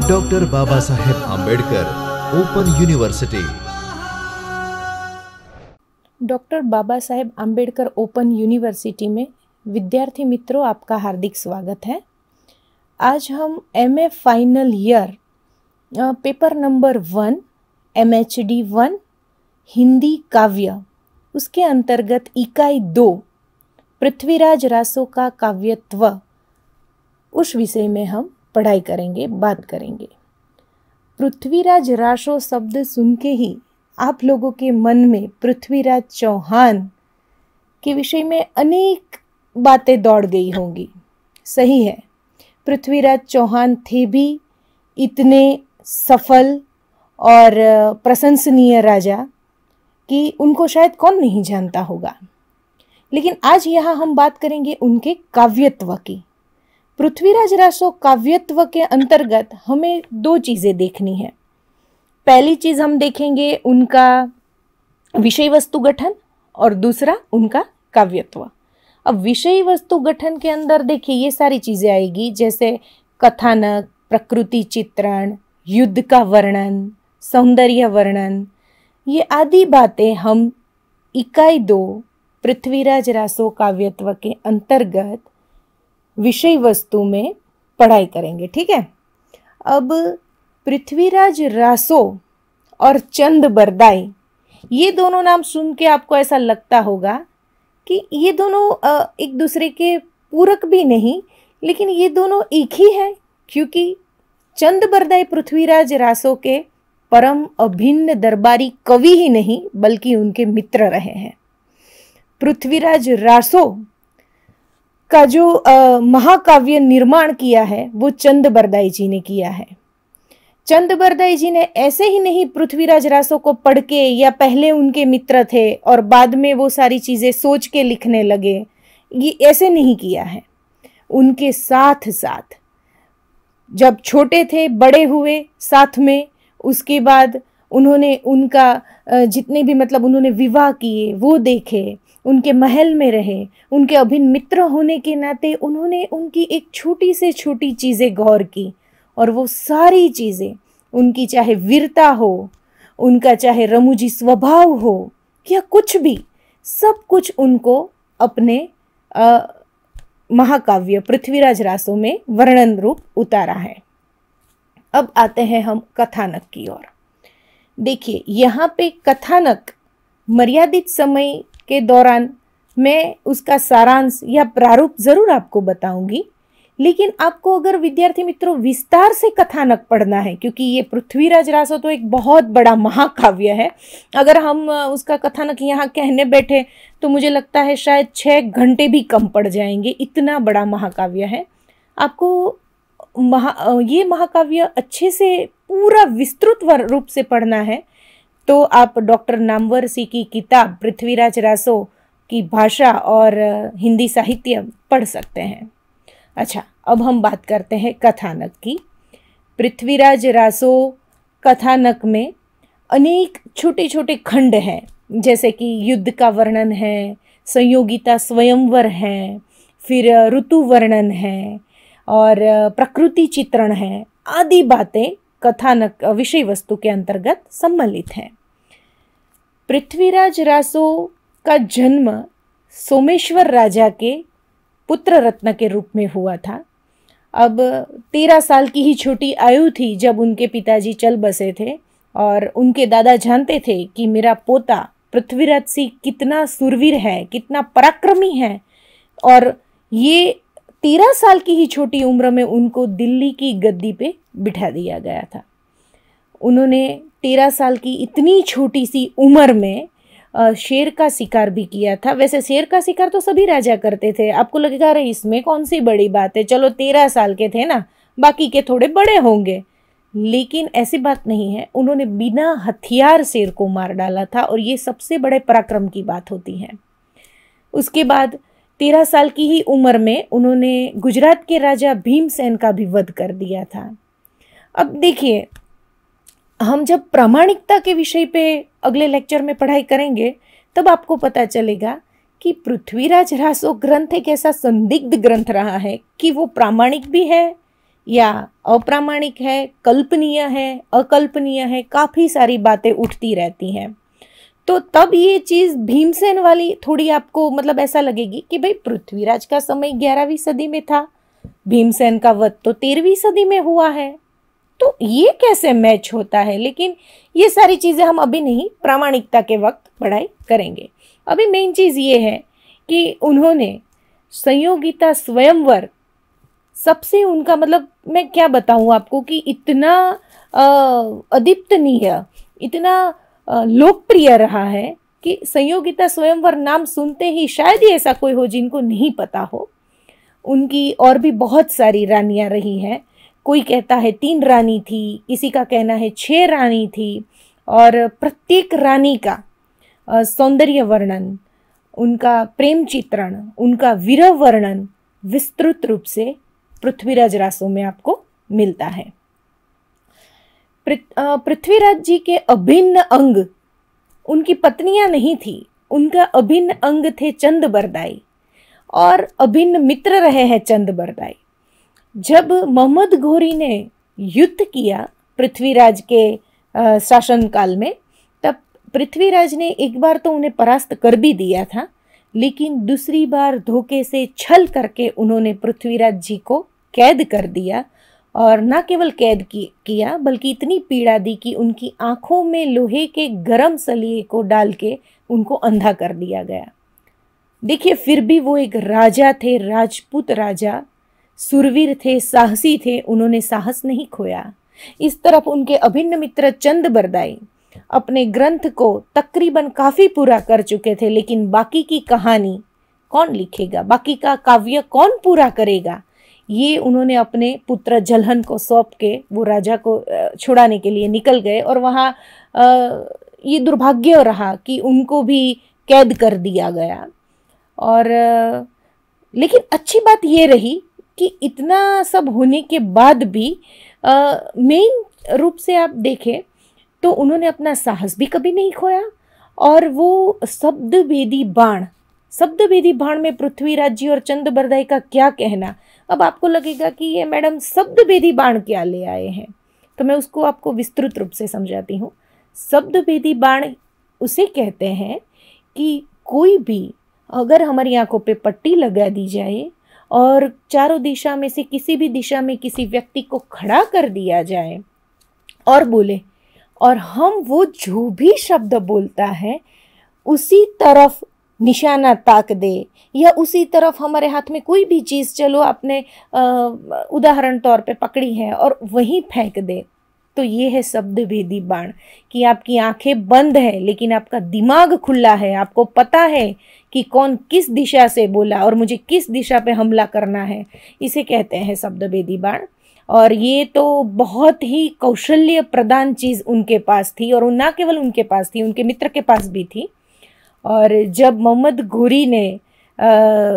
Doctor Baba Saheb Ambedkar open university. Doctor Baba Saheb Ambedkar open university में विद्यार्थी मित्रों, आपका हार्दिक स्वागत है। आज हम MA final year paper number 1 MHD 1 Hindi काव्य, उसके अंतर्गत इकाई 2 पृथ्वीराज रासो का काव्यत्व, उस विषय में हम पढ़ाई करेंगे, बात करेंगे। पृथ्वीराज रासो शब्द सुन के ही आप लोगों के मन में पृथ्वीराज चौहान के विषय में अनेक बातें दौड़ गई होंगी। सही है, पृथ्वीराज चौहान थे भी इतने सफल और प्रशंसनीय राजा कि उनको शायद कौन नहीं जानता होगा। लेकिन आज यहाँ हम बात करेंगे उनके काव्यत्व की। पृथ्वीराज रासो काव्यत्व के अंतर्गत हमें 2 चीज़ें देखनी है। पहली चीज़ हम देखेंगे उनका विषय वस्तु गठन और दूसरा उनका काव्यत्व। अब विषय वस्तु गठन के अंदर देखिए ये सारी चीज़ें आएगी, जैसे कथानक, प्रकृति चित्रण, युद्ध का वर्णन, सौंदर्य वर्णन, ये आदि बातें हम इकाई 2 पृथ्वीराज रासो काव्यत्व के अंतर्गत विषय वस्तु में पढ़ाई करेंगे। ठीक है। अब पृथ्वीराज रासो और चंद बरदाई, ये दोनों नाम सुन के आपको ऐसा लगता होगा कि ये दोनों एक दूसरे के पूरक भी नहीं, लेकिन ये दोनों एक ही है, क्योंकि चंद बरदाई पृथ्वीराज रासो के परम अभिन्न दरबारी कवि ही नहीं बल्कि उनके मित्र रहे हैं। पृथ्वीराज रासो का जो महाकाव्य निर्माण किया है वो चंद बरदाई जी ने किया है। चंद बरदाई जी ने ऐसे ही नहीं पृथ्वीराज रासो को पढ़ के, या पहले उनके मित्र थे और बाद में वो सारी चीज़ें सोच के लिखने लगे, ये ऐसे नहीं किया है। उनके साथ साथ जब छोटे थे बड़े हुए साथ में, उसके बाद उन्होंने उनका जितने भी उन्होंने विवाह किए वो देखे, उनके महल में रहे, उनके अभिन्न मित्र होने के नाते उन्होंने उनकी एक छोटी से छोटी चीज़ें गौर की, और वो सारी चीज़ें, उनकी चाहे वीरता हो, उनका चाहे रमूजी स्वभाव हो या कुछ भी, सब कुछ उनको अपने महाकाव्य पृथ्वीराज रासो में वर्णन रूप उतारा है। अब आते हैं हम कथानक की ओर। देखिए यहाँ पे कथानक मर्यादित समय के दौरान मैं उसका सारांश या प्रारूप जरूर आपको बताऊंगी, लेकिन आपको अगर विद्यार्थी मित्रों विस्तार से कथानक पढ़ना है, क्योंकि ये पृथ्वीराज रासो तो एक बहुत बड़ा महाकाव्य है, अगर हम उसका कथानक यहाँ कहने बैठे तो मुझे लगता है शायद 6 घंटे भी कम पड़ जाएंगे, इतना बड़ा महाकाव्य है। आपको ये महाकाव्य अच्छे से पूरा विस्तृत रूप से पढ़ना है तो आप डॉक्टर नामवरसी की किताब पृथ्वीराज रासो की भाषा और हिंदी साहित्य पढ़ सकते हैं। अच्छा, अब हम बात करते हैं कथानक की। पृथ्वीराज रासो कथानक में अनेक छोटे छोटे खंड हैं, जैसे कि युद्ध का वर्णन है, संयोगिता स्वयंवर है, फिर ऋतु वर्णन है और प्रकृति चित्रण है, आदि बातें कथानक विषय वस्तु के अंतर्गत सम्मिलित हैं। पृथ्वीराज रासो का जन्म सोमेश्वर राजा के पुत्र रत्न के रूप में हुआ था। अब 13 साल की ही छोटी आयु थी जब उनके पिताजी चल बसे थे, और उनके दादा जानते थे कि मेरा पोता पृथ्वीराज सिंह कितना सुरवीर है, कितना पराक्रमी है, और ये 13 साल की ही छोटी उम्र में उनको दिल्ली की गद्दी पे बिठा दिया गया था। उन्होंने 13 साल की इतनी छोटी सी उम्र में शेर का शिकार भी किया था। वैसे शेर का शिकार तो सभी राजा करते थे, आपको लगेगा अरे इसमें कौन सी बड़ी बात है, चलो 13 साल के थे ना, बाकी के थोड़े बड़े होंगे, लेकिन ऐसी बात नहीं है। उन्होंने बिना हथियार शेर को मार डाला था, और ये सबसे बड़े पराक्रम की बात होती है। उसके बाद 13 साल की ही उम्र में उन्होंने गुजरात के राजा भीमसेन का भी वध कर दिया था। अब देखिए, हम जब प्रामाणिकता के विषय पे अगले लेक्चर में पढ़ाई करेंगे तब आपको पता चलेगा कि पृथ्वीराज रासो ग्रंथ एक ऐसा संदिग्ध ग्रंथ रहा है कि वो प्रामाणिक भी है या अप्रामाणिक है, कल्पनीय है, अकल्पनीय है, काफ़ी सारी बातें उठती रहती हैं। तो तब ये चीज़ भीमसेन वाली थोड़ी आपको मतलब ऐसा लगेगी कि भाई पृथ्वीराज का समय 11वीं सदी में था, भीमसेन का वध तो 13वीं सदी में हुआ है, तो ये कैसे मैच होता है। लेकिन ये सारी चीज़ें हम अभी नहीं, प्रामाणिकता के वक्त पढ़ाई करेंगे। अभी मेन चीज़ ये है कि उन्होंने संयोगिता स्वयंवर सबसे उनका मतलब मैं क्या बताऊँ आपको कि इतना अद्वितीय, इतना लोकप्रिय रहा है कि संयोगिता स्वयंवर नाम सुनते ही शायद ही ऐसा कोई हो जिनको नहीं पता हो। उनकी और भी बहुत सारी रानियां रही हैं। कोई कहता है 3 रानी थी, किसी का कहना है 6 रानी थी, और प्रत्येक रानी का सौंदर्य वर्णन, उनका प्रेम चित्रण, उनका वीर वर्णन विस्तृत रूप से पृथ्वीराज रासों में आपको मिलता है। पृथ्वीराज जी के अभिन्न अंग उनकी पत्नियां नहीं थी, उनका अभिन्न अंग थे चंद बरदाई, और अभिन्न मित्र रहे हैं चंद बरदाई। जब मोहम्मद घोरी ने युद्ध किया पृथ्वीराज के शासनकाल में, तब पृथ्वीराज ने एक बार तो उन्हें परास्त कर भी दिया था, लेकिन दूसरी बार धोखे से छल करके उन्होंने पृथ्वीराज जी को कैद कर दिया, और न केवल कैद किया बल्कि इतनी पीड़ा दी कि उनकी आंखों में लोहे के गरम सलिए को डाल के उनको अंधा कर दिया गया। देखिए, फिर भी वो एक राजा थे, राजपूत राजा, सुरवीर थे, साहसी थे, उन्होंने साहस नहीं खोया। इस तरफ उनके अभिन्न मित्र चंद बरदाई अपने ग्रंथ को तकरीबन काफ़ी पूरा कर चुके थे, लेकिन बाकी की कहानी कौन लिखेगा, बाकी का काव्य कौन पूरा करेगा, ये उन्होंने अपने पुत्र जलहन को सौंप के वो राजा को छुड़ाने के लिए निकल गए। और वहाँ ये दुर्भाग्य रहा कि उनको भी कैद कर दिया गया। और लेकिन अच्छी बात ये रही कि इतना सब होने के बाद भी मेन रूप से आप देखें तो उन्होंने अपना साहस भी कभी नहीं खोया। और वो शब्दभेदी बाण में पृथ्वीराज जी और चंद बरदाई का क्या कहना। अब आपको लगेगा कि ये मैडम शब्दभेदी बाण क्या ले आए हैं, तो मैं उसको आपको विस्तृत रूप से समझाती हूँ। शब्दभेदी बाण उसे कहते हैं कि कोई भी अगर हमारी आंखों पे पट्टी लगा दी जाए और चारों दिशा में से किसी भी दिशा में किसी व्यक्ति को खड़ा कर दिया जाए और बोले, और हम वो जो भी शब्द बोलता है उसी तरफ निशाना ताक दे, या उसी तरफ हमारे हाथ में कोई भी चीज़, चलो आपने उदाहरण तौर पे पकड़ी है और वहीं फेंक दे, तो ये है शब्दभेदी बाण। कि आपकी आंखें बंद है लेकिन आपका दिमाग खुला है, आपको पता है कि कौन किस दिशा से बोला और मुझे किस दिशा पे हमला करना है, इसे कहते हैं शब्दभेदी बाण। और ये तो बहुत ही कौशल्य प्रदान चीज़ उनके पास थी, और ना केवल उनके पास थी, उनके मित्र के पास भी थी। और जब मोहम्मद घोरी ने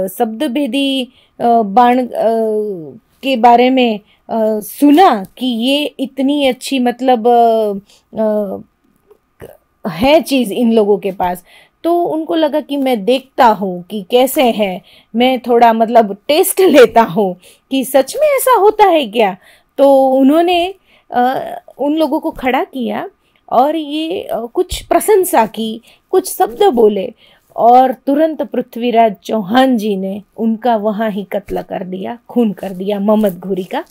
शब्दभेदी बाण के बारे में सुना कि ये इतनी अच्छी मतलब है चीज़ इन लोगों के पास, तो उनको लगा कि मैं देखता हूँ कि कैसे है, मैं थोड़ा मतलब टेस्ट लेता हूँ कि सच में ऐसा होता है क्या। तो उन्होंने उन लोगों को खड़ा किया और ये कुछ प्रशंसा की, कुछ शब्द बोले, और तुरंत पृथ्वीराज चौहान जी ने उनका वहाँ ही कत्ल कर दिया, खून कर दिया मोहम्मद घोरी का।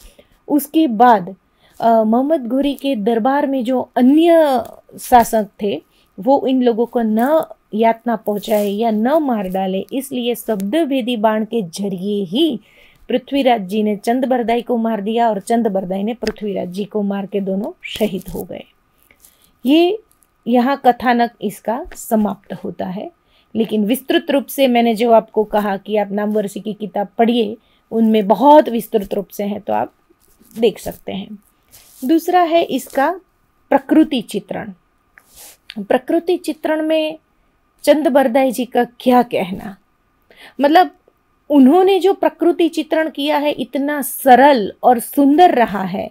उसके बाद मोहम्मद घोरी के दरबार में जो अन्य शासक थे वो इन लोगों को न यातना पहुँचाए या न मार डाले, इसलिए शब्दभेदी बाण के जरिए ही पृथ्वीराज जी ने चंद बरदाई को मार दिया और चंद बरदाई ने पृथ्वीराज जी को मार के दोनों शहीद हो गए। ये यहाँ कथानक इसका समाप्त होता है। लेकिन विस्तृत रूप से मैंने जो आपको कहा कि आप नामवरसी की किताब पढ़िए, उनमें बहुत विस्तृत रूप से है, तो आप देख सकते हैं। दूसरा है इसका प्रकृति चित्रण। प्रकृति चित्रण में चंद बरदाई जी का क्या कहना, मतलब उन्होंने जो प्रकृति चित्रण किया है इतना सरल और सुंदर रहा है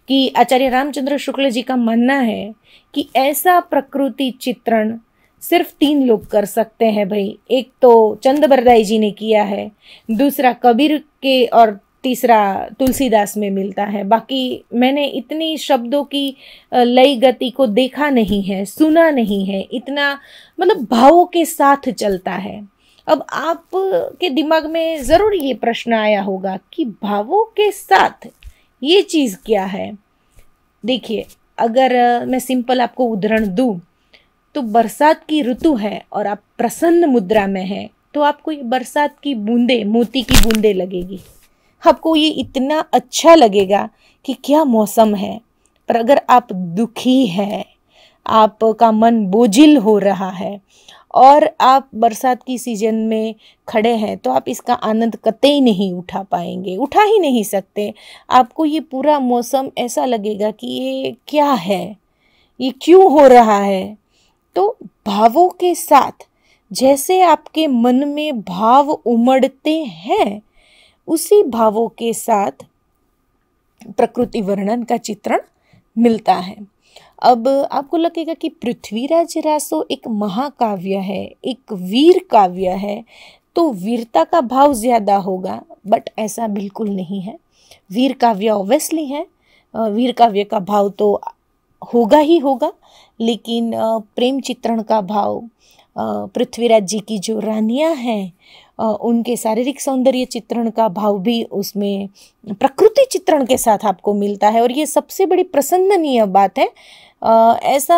कि आचार्य रामचंद्र शुक्ल जी का मानना है कि ऐसा प्रकृति चित्रण सिर्फ 3 लोग कर सकते हैं भाई। एक तो चंद बरदाई जी ने किया है, दूसरा कबीर के, और तीसरा तुलसीदास में मिलता है। बाकी मैंने इतनी शब्दों की लय गति को देखा नहीं है, सुना नहीं है, इतना मतलब भावों के साथ चलता है। अब आप के दिमाग में ज़रूर ये प्रश्न आया होगा कि भावों के साथ ये चीज़ क्या है। देखिए, अगर मैं सिंपल आपको उदाहरण दूँ तो बरसात की ऋतु है और आप प्रसन्न मुद्रा में हैं, तो आपको ये बरसात की बूंदे, मोती की बूंदे लगेगी। आपको ये इतना अच्छा लगेगा कि क्या मौसम है। पर अगर आप दुखी हैं, आपका मन बोझिल हो रहा है और आप बरसात की सीजन में खड़े हैं, तो आप इसका आनंद कतई नहीं उठा पाएंगे, उठा ही नहीं सकते। आपको ये पूरा मौसम ऐसा लगेगा कि ये क्या है, ये क्यों हो रहा है। तो भावों के साथ जैसे आपके मन में भाव उमड़ते हैं, उसी भावों के साथ प्रकृति वर्णन का चित्रण मिलता है। अब आपको लगेगा कि पृथ्वीराज रासो एक महाकाव्य है, एक वीर काव्य है, तो वीरता का भाव ज़्यादा होगा, बट ऐसा बिल्कुल नहीं है। वीर काव्य ऑब्वियसली है, वीर काव्य का भाव तो होगा ही होगा, लेकिन प्रेम चित्रण का भाव, पृथ्वीराज जी की जो रानियां हैं उनके शारीरिक सौंदर्य चित्रण का भाव भी उसमें प्रकृति चित्रण के साथ आपको मिलता है। और ये सबसे बड़ी प्रसन्ननीय बात है। ऐसा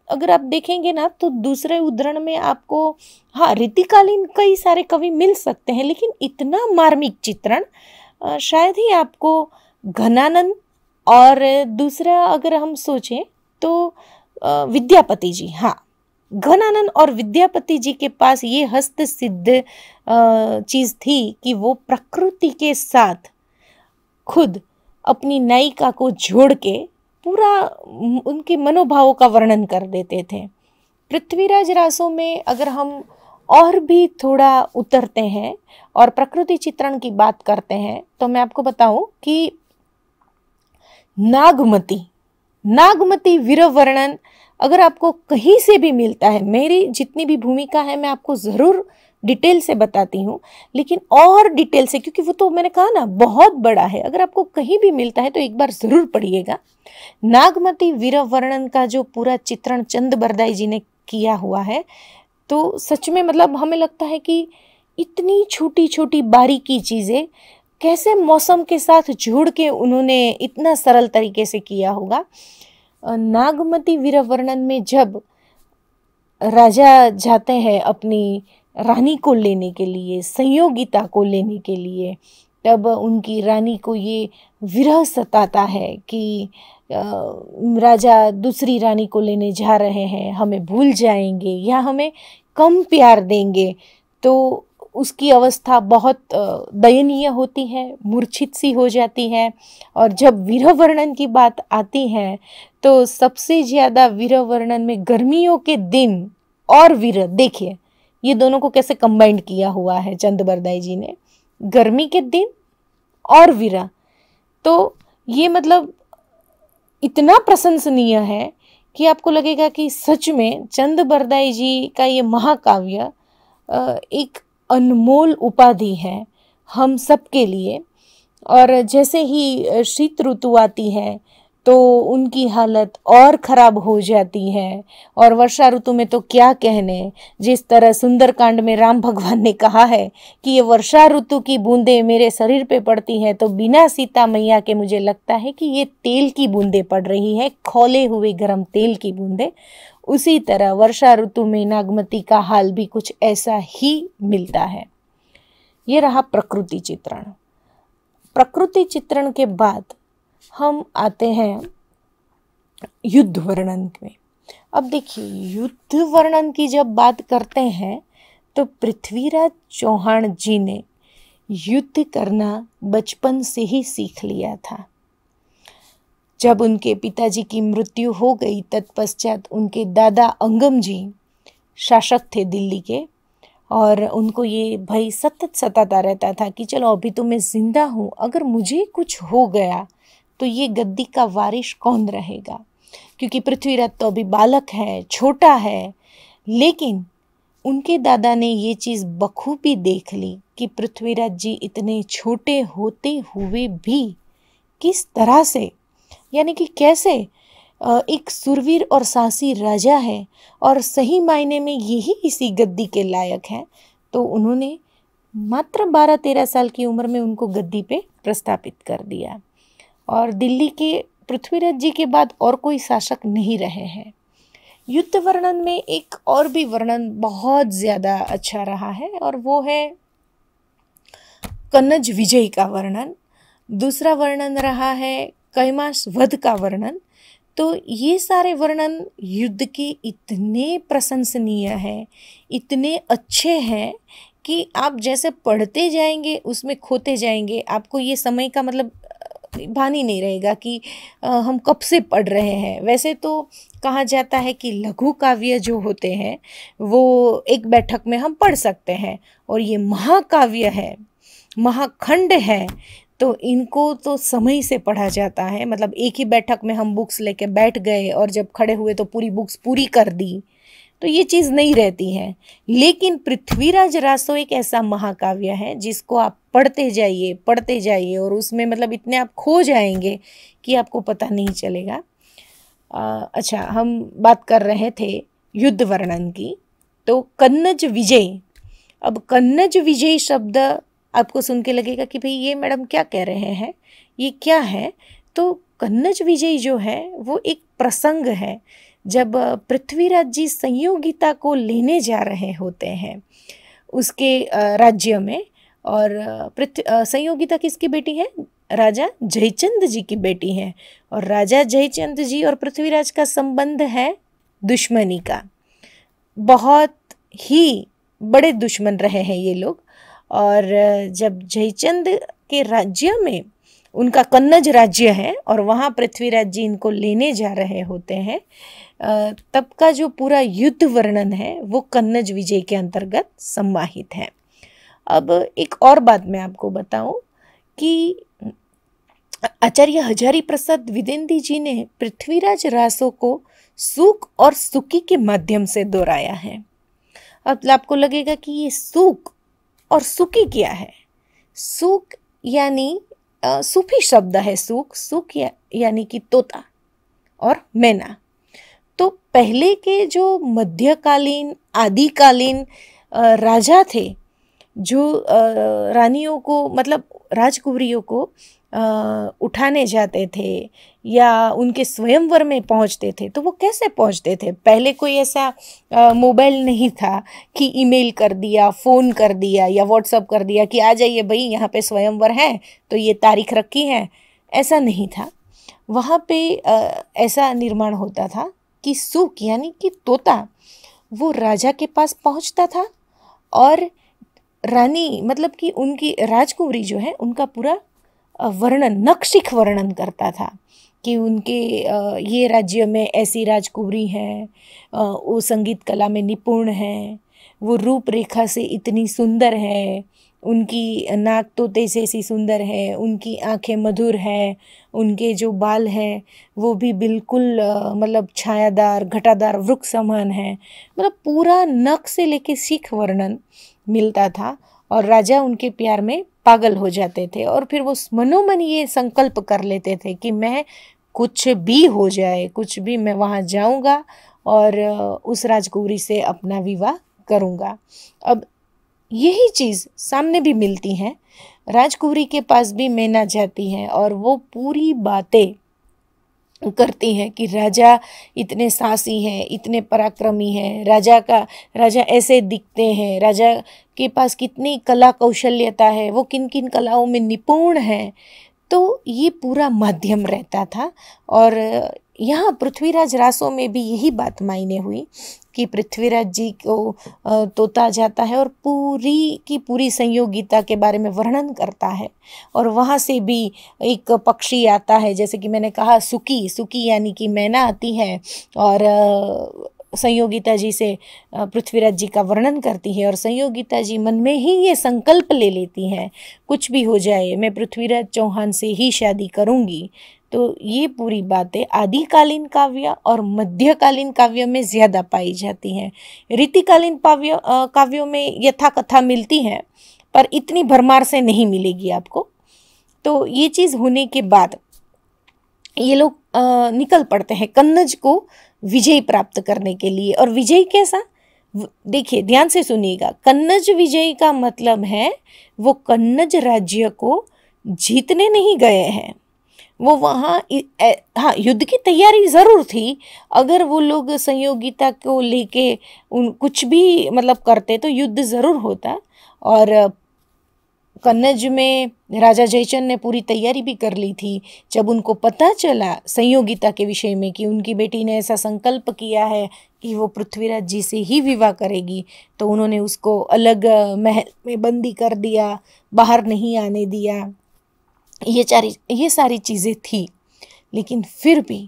अगर आप देखेंगे ना, तो दूसरे उदाहरण में आपको हाँ रीतिकालीन कई सारे कवि मिल सकते हैं, लेकिन इतना मार्मिक चित्रण शायद ही आपको घनानंद, और दूसरा अगर हम सोचें तो विद्यापति जी, हाँ घनानंद और विद्यापति जी के पास ये हस्त सिद्ध चीज़ थी कि वो प्रकृति के साथ खुद अपनी नायिका को जोड़ के पूरा उनके मनोभावों का वर्णन कर देते थे। पृथ्वीराज रासों में अगर हम और भी थोड़ा उतरते हैं और प्रकृति चित्रण की बात करते हैं, तो मैं आपको बताऊं कि नागमती वीर वर्णन अगर आपको कहीं से भी मिलता है, मेरी जितनी भी भूमिका है मैं आपको ज़रूर डिटेल से बताती हूँ, लेकिन और डिटेल से, क्योंकि वो तो मैंने कहा ना बहुत बड़ा है, अगर आपको कहीं भी मिलता है तो एक बार ज़रूर पढ़िएगा। नागमती वीर वर्णन का जो पूरा चित्रण चंद बरदाई जी ने किया हुआ है, तो सच में मतलब हमें लगता है कि इतनी छोटी छोटी बारीकी चीज़ें कैसे मौसम के साथ जोड़ के उन्होंने इतना सरल तरीके से किया होगा। नागमती वीर वर्णन में जब राजा जाते हैं अपनी रानी को लेने के लिए, संयोगिता को लेने के लिए, तब उनकी रानी को ये विरह सताता है कि राजा दूसरी रानी को लेने जा रहे हैं, हमें भूल जाएंगे या हमें कम प्यार देंगे। तो उसकी अवस्था बहुत दयनीय होती है, मूर्छित सी हो जाती है। और जब वीर वर्णन की बात आती है तो सबसे ज़्यादा वीर वर्णन में गर्मियों के दिन और वीर, देखिए ये दोनों को कैसे कंबाइंड किया हुआ है चंद बरदाई जी ने, गर्मी के दिन और वीर। तो ये मतलब इतना प्रशंसनीय है कि आपको लगेगा कि सच में चंद बरदाई जी का ये महाकाव्य एक अनमोल उपाधि है हम सब के लिए। और जैसे ही शीत ऋतु आती है तो उनकी हालत और ख़राब हो जाती है, और वर्षा ऋतु में तो क्या कहने। जिस तरह सुंदरकांड में राम भगवान ने कहा है कि ये वर्षा ऋतु की बूंदें मेरे शरीर पे पड़ती हैं तो बिना सीता मैया के मुझे लगता है कि ये तेल की बूंदें पड़ रही है, खौले हुए गर्म तेल की बूंदें। उसी तरह वर्षा ऋतु में नागमती का हाल भी कुछ ऐसा ही मिलता है। ये रहा प्रकृति चित्रण। प्रकृति चित्रण के बाद हम आते हैं युद्ध वर्णन में। अब देखिए, युद्ध वर्णन की जब बात करते हैं तो पृथ्वीराज चौहान जी ने युद्ध करना बचपन से ही सीख लिया था। जब उनके पिताजी की मृत्यु हो गई, तत्पश्चात उनके दादा अंगम जी शासक थे दिल्ली के, और उनको ये भय सतत सताता रहता था कि चलो अभी तो मैं जिंदा हूँ, अगर मुझे कुछ हो गया तो ये गद्दी का वारिस कौन रहेगा, क्योंकि पृथ्वीराज तो अभी बालक है, छोटा है। लेकिन उनके दादा ने ये चीज़ बखूबी देख ली कि पृथ्वीराज जी इतने छोटे होते हुए भी किस तरह से, यानी कि कैसे एक सुरवीर और साहसी राजा है और सही मायने में यही इसी गद्दी के लायक हैं। तो उन्होंने मात्र 12-13 साल की उम्र में उनको गद्दी पे प्रस्थापित कर दिया और दिल्ली के पृथ्वीराज जी के बाद और कोई शासक नहीं रहे हैं। युद्ध वर्णन में एक और भी वर्णन बहुत ज़्यादा अच्छा रहा है और वो है कन्नज विजय का वर्णन। दूसरा वर्णन रहा है कैमास वध का वर्णन। तो ये सारे वर्णन युद्ध के इतने प्रशंसनीय हैं, इतने अच्छे हैं कि आप जैसे पढ़ते जाएंगे उसमें खोते जाएंगे। आपको ये समय का मतलब भान ही नहीं रहेगा कि हम कब से पढ़ रहे हैं। वैसे तो कहा जाता है कि लघु काव्य जो होते हैं वो एक बैठक में हम पढ़ सकते हैं, और ये महाकाव्य है, महाखंड है, तो इनको तो समय से पढ़ा जाता है। मतलब एक ही बैठक में हम बुक्स लेके बैठ गए और जब खड़े हुए तो पूरी बुक्स पूरी कर दी, तो ये चीज़ नहीं रहती है। लेकिन पृथ्वीराज रासो एक ऐसा महाकाव्य है जिसको आप पढ़ते जाइए और उसमें मतलब इतने आप खो जाएंगे कि आपको पता नहीं चलेगा। अच्छा, हम बात कर रहे थे युद्ध वर्णन की, तो कन्नज विजय। अब कन्नज विजय शब्द आपको सुन के लगेगा कि भाई ये मैडम क्या कह रहे हैं, ये क्या है। तो कन्नज विजय जो है वो एक प्रसंग है जब पृथ्वीराज जी संयोगिता को लेने जा रहे होते हैं उसके राज्य में। और संयोगिता किसकी बेटी है? राजा जयचंद जी की बेटी है। और राजा जयचंद जी और पृथ्वीराज का संबंध है दुश्मनी का। बहुत ही बड़े दुश्मन रहे हैं ये लोग। और जब जयचंद के राज्य में, उनका कन्नज राज्य है और वहाँ पृथ्वीराज जी इनको लेने जा रहे होते हैं, तब का जो पूरा युद्ध वर्णन है वो कन्नज विजय के अंतर्गत समाहित है। अब एक और बात मैं आपको बताऊं कि आचार्य हजारी प्रसाद द्विवेदी जी ने पृथ्वीराज रासो को सुख और सुकी के माध्यम से दोहराया है। अब आपको लगेगा कि ये सुख और सुकी क्या है। सुख यानी सूफी शब्द है सुख यानी कि तोता और मैना। तो पहले के जो मध्यकालीन आदिकालीन राजा थे, जो रानियों को मतलब राजकुमारियों को उठाने जाते थे या उनके स्वयंवर में पहुंचते थे, तो वो कैसे पहुंचते थे? पहले कोई ऐसा मोबाइल नहीं था कि ईमेल कर दिया, फ़ोन कर दिया या व्हाट्सअप कर दिया कि आ जाइए भाई यहाँ पे स्वयंवर है तो ये तारीख रखी है, ऐसा नहीं था। वहाँ पे ऐसा निर्माण होता था कि सुक यानी कि तोता वो राजा के पास पहुँचता था और रानी मतलब कि उनकी राजकुमारी जो है उनका पूरा वर्णन, नक्शिख वर्णन करता था कि उनके ये राज्य में ऐसी राजकुमारी हैं, वो संगीत कला में निपुण हैं, वो रूपरेखा से इतनी सुंदर है, उनकी नाक तोते से ऐसी सुंदर है, उनकी आंखें मधुर हैं, उनके जो बाल हैं वो भी बिल्कुल मतलब छायादार घटादार वृक्ष समान है। मतलब पूरा नख से लेके शिख वर्णन मिलता था और राजा उनके प्यार में पागल हो जाते थे। और फिर वो मनोमन ये संकल्प कर लेते थे कि मैं कुछ भी हो जाए, कुछ भी, मैं वहाँ जाऊँगा और उस राजकुमारी से अपना विवाह करूँगा। अब यही चीज़ सामने भी मिलती है, राजकुमारी के पास भी मैना जाती हैं और वो पूरी बातें करती हैं कि राजा इतने साहसी हैं, इतने पराक्रमी हैं, राजा ऐसे दिखते हैं, राजा के पास कितनी कला कौशल्यता है, वो किन किन कलाओं में निपुण है। तो ये पूरा माध्यम रहता था। और यहाँ पृथ्वीराज रासो में भी यही बात मायने हुई कि पृथ्वीराज जी को तोता जाता है और पूरी की पूरी संयोगिता के बारे में वर्णन करता है। और वहाँ से भी एक पक्षी आता है, जैसे कि मैंने कहा सुकी यानी कि मैना आती है और संयोगिता जी से पृथ्वीराज जी का वर्णन करती है और संयोगिता जी मन में ही ये संकल्प ले लेती हैं, कुछ भी हो जाए मैं पृथ्वीराज चौहान से ही शादी करूंगी। तो ये पूरी बातें आदिकालीन काव्य और मध्यकालीन काव्य में ज़्यादा पाई जाती हैं। रीतिकालीन काव्यों में यथा कथा मिलती हैं, पर इतनी भरमार से नहीं मिलेगी आपको। तो ये चीज़ होने के बाद ये लोग निकल पड़ते हैं कन्नज को विजय प्राप्त करने के लिए। और विजय कैसा, देखिए ध्यान से सुनिएगा, कन्नज विजय का मतलब है वो कन्नज राज्य को जीतने नहीं गए हैं, वो वहाँ हाँ युद्ध की तैयारी ज़रूर थी। अगर वो लोग संयोगिता को लेके उन कुछ भी मतलब करते तो युद्ध ज़रूर होता। और कन्नज में राजा जयचंद ने पूरी तैयारी भी कर ली थी। जब उनको पता चला संयोगिता के विषय में कि उनकी बेटी ने ऐसा संकल्प किया है कि वो पृथ्वीराज जी से ही विवाह करेगी, तो उन्होंने उसको अलग महल में बंदी कर दिया, बाहर नहीं आने दिया। ये सारी चीज़ें थी, लेकिन फिर भी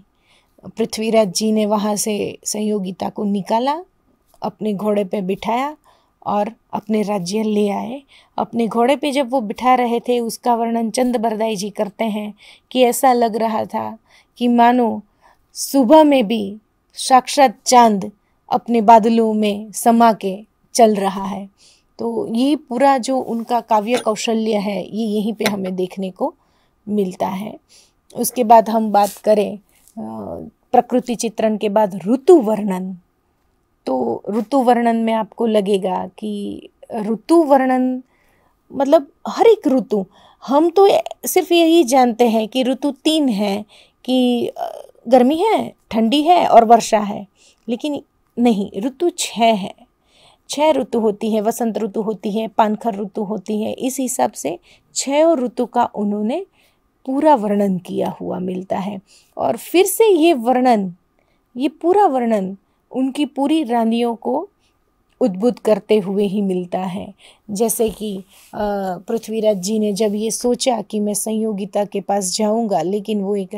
पृथ्वीराज जी ने वहाँ से संयोगिता को निकाला, अपने घोड़े पे बिठाया और अपने राज्य ले आए। अपने घोड़े पे जब वो बिठा रहे थे उसका वर्णन चंद बरदाई जी करते हैं कि ऐसा लग रहा था कि मानो सुबह में भी साक्षात चांद अपने बादलों में समा के चल रहा है। तो ये पूरा जो उनका काव्य कौशल्य है ये यहीं पे हमें देखने को मिलता है। उसके बाद हम बात करें प्रकृति चित्रण के बाद ऋतु वर्णन। तो ऋतु वर्णन में आपको लगेगा कि ऋतु वर्णन मतलब हर एक ऋतु, हम तो सिर्फ यही जानते हैं कि ऋतु 3 है कि गर्मी है, ठंडी है और वर्षा है, लेकिन नहीं, ऋतु 6 है। 6 ऋतु होती है, वसंत ऋतु होती है, पानखर ऋतु होती है। इस हिसाब से 6 ऋतु का उन्होंने पूरा वर्णन किया हुआ मिलता है। और फिर से ये पूरा वर्णन उनकी पूरी रानियों को उद्बुद्ध करते हुए ही मिलता है। जैसे कि पृथ्वीराज जी ने जब ये सोचा कि मैं संयोगिता के पास जाऊंगा, लेकिन वो एक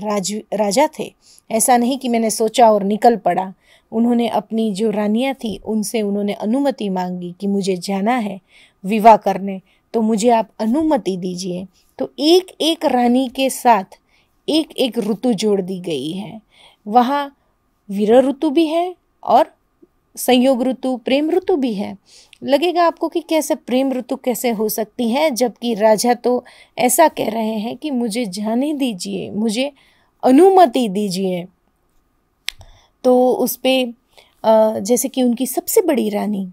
राजा थे, ऐसा नहीं कि मैंने सोचा और निकल पड़ा। उन्होंने अपनी जो रानियां थी उनसे उन्होंने अनुमति मांगी कि मुझे जाना है विवाह करने, तो मुझे आप अनुमति दीजिए। तो एक एक रानी के साथ एक एक ऋतु जोड़ दी गई है। वहाँ वीर ऋतु भी है और संयोग ऋतु, प्रेम ऋतु भी है। लगेगा आपको कि कैसे प्रेम ऋतु कैसे हो सकती है, जबकि राजा तो ऐसा कह रहे हैं कि मुझे जाने दीजिए, मुझे अनुमति दीजिए। तो उस पे जैसे कि उनकी सबसे बड़ी रानी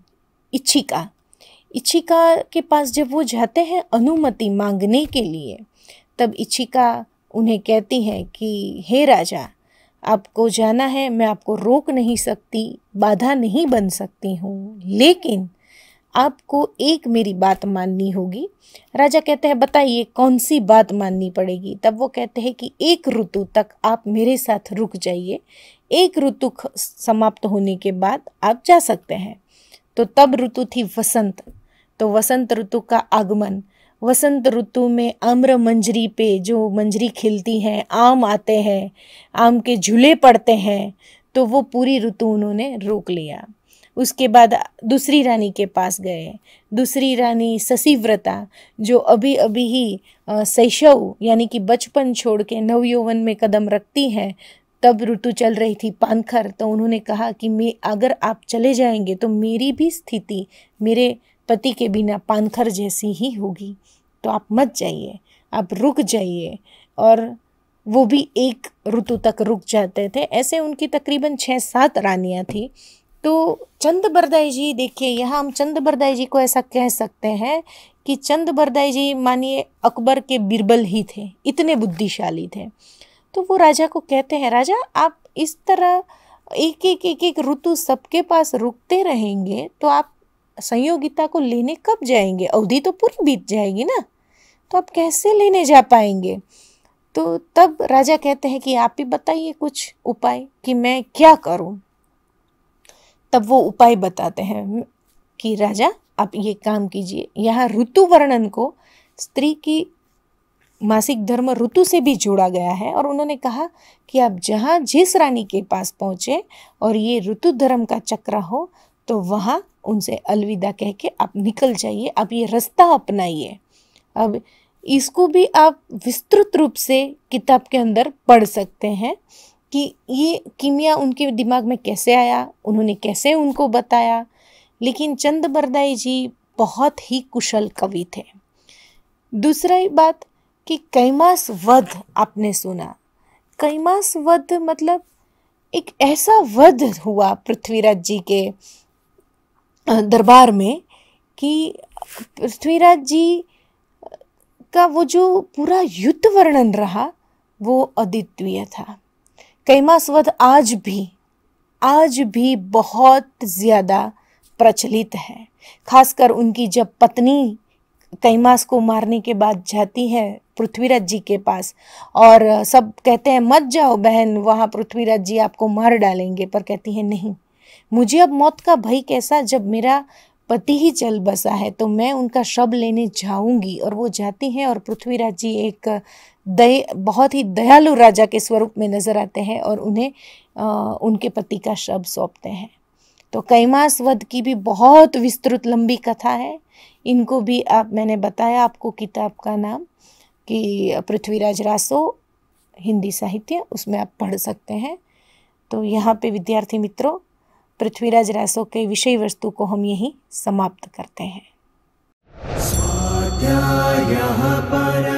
इच्छिका के पास जब वो जाते हैं अनुमति मांगने के लिए, तब इच्छिका उन्हें कहती है कि हे राजा, आपको जाना है, मैं आपको रोक नहीं सकती, बाधा नहीं बन सकती हूँ, लेकिन आपको एक मेरी बात माननी होगी। राजा कहते हैं बताइए कौन सी बात माननी पड़ेगी। तब वो कहते हैं कि एक ऋतु तक आप मेरे साथ रुक जाइए, एक ऋतु समाप्त होने के बाद आप जा सकते हैं। तो तब ऋतु थी वसंत। तो वसंत ऋतु का आगमन, वसंत ऋतु में आम्र मंजरी पे जो मंजरी खिलती है, आम आते हैं, आम के झूले पड़ते हैं, तो वो पूरी ऋतु उन्होंने रोक लिया। उसके बाद दूसरी रानी के पास गए। दूसरी रानी शशिव्रता, जो अभी अभी ही शैशव यानी कि बचपन छोड़ के नवयौवन में कदम रखती है, तब ऋतु चल रही थी पानखर। तो उन्होंने कहा कि मैं अगर आप चले जाएंगे तो मेरी भी स्थिति मेरे पति के बिना पानखर जैसी ही होगी, तो आप मत जाइए, आप रुक जाइए। और वो भी एक ऋतु तक रुक जाते थे। ऐसे उनकी तकरीबन 6-7 रानियां थी। तो चंद बरदाई जी, देखिए यहाँ हम चंद बरदाई जी को ऐसा कह सकते हैं कि चंद बरदाई जी मानिए अकबर के बिरबल ही थे, इतने बुद्धिशाली थे। तो वो राजा को कहते हैं, राजा आप इस तरह एक ऋतु सबके पास रुकते रहेंगे तो आप संयोगिता को लेने कब जाएंगे? अवधि तो पूरी बीत जाएगी ना, तो आप कैसे लेने जा पाएंगे? तो तब राजा कहते हैं कि आप ही बताइए कुछ उपाय कि मैं क्या करूं। तब वो उपाय बताते हैं कि राजा आप ये काम कीजिए, यहाँ ऋतु वर्णन को स्त्री की मासिक धर्म ऋतु से भी जोड़ा गया है और उन्होंने कहा कि आप जहाँ जिस रानी के पास पहुँचे और ये ऋतु धर्म का चक्र हो तो वहाँ उनसे अलविदा कह के आप निकल जाइए, आप ये रास्ता अपनाइए। अब इसको भी आप विस्तृत रूप से किताब के अंदर पढ़ सकते हैं कि ये कीमिया उनके दिमाग में कैसे आया, उन्होंने कैसे उनको बताया। लेकिन चंद बरदाई जी बहुत ही कुशल कवि थे। दूसरी बात कि कैमास वध आपने सुना। कैमास वध मतलब एक ऐसा वध हुआ पृथ्वीराज जी के दरबार में कि पृथ्वीराज जी का वो जो पूरा युद्ध वर्णन रहा वो अद्वितीय था। कैमास वध आज भी बहुत ज़्यादा प्रचलित है। खासकर उनकी जब पत्नी कैमास को मारने के बाद जाती है पृथ्वीराज जी के पास और सब कहते हैं मत जाओ बहन, वहाँ पृथ्वीराज जी आपको मार डालेंगे, पर कहती है नहीं, मुझे अब मौत का भय कैसा, जब मेरा पति ही चल बसा है तो मैं उनका शव लेने जाऊंगी। और वो जाती हैं और पृथ्वीराज जी एक बहुत ही दयालु राजा के स्वरूप में नजर आते हैं और उन्हें उनके पति का शव सौंपते हैं। तो कैमास वध की भी बहुत विस्तृत लंबी कथा है। इनको भी मैंने बताया आपको किताब का नाम कि पृथ्वीराज रासो हिंदी साहित्य, उसमें आप पढ़ सकते हैं। तो यहाँ पे विद्यार्थी मित्रों, पृथ्वीराज रासो के विषय वस्तु को हम यहीं समाप्त करते हैं। स्वाध्यायः परः।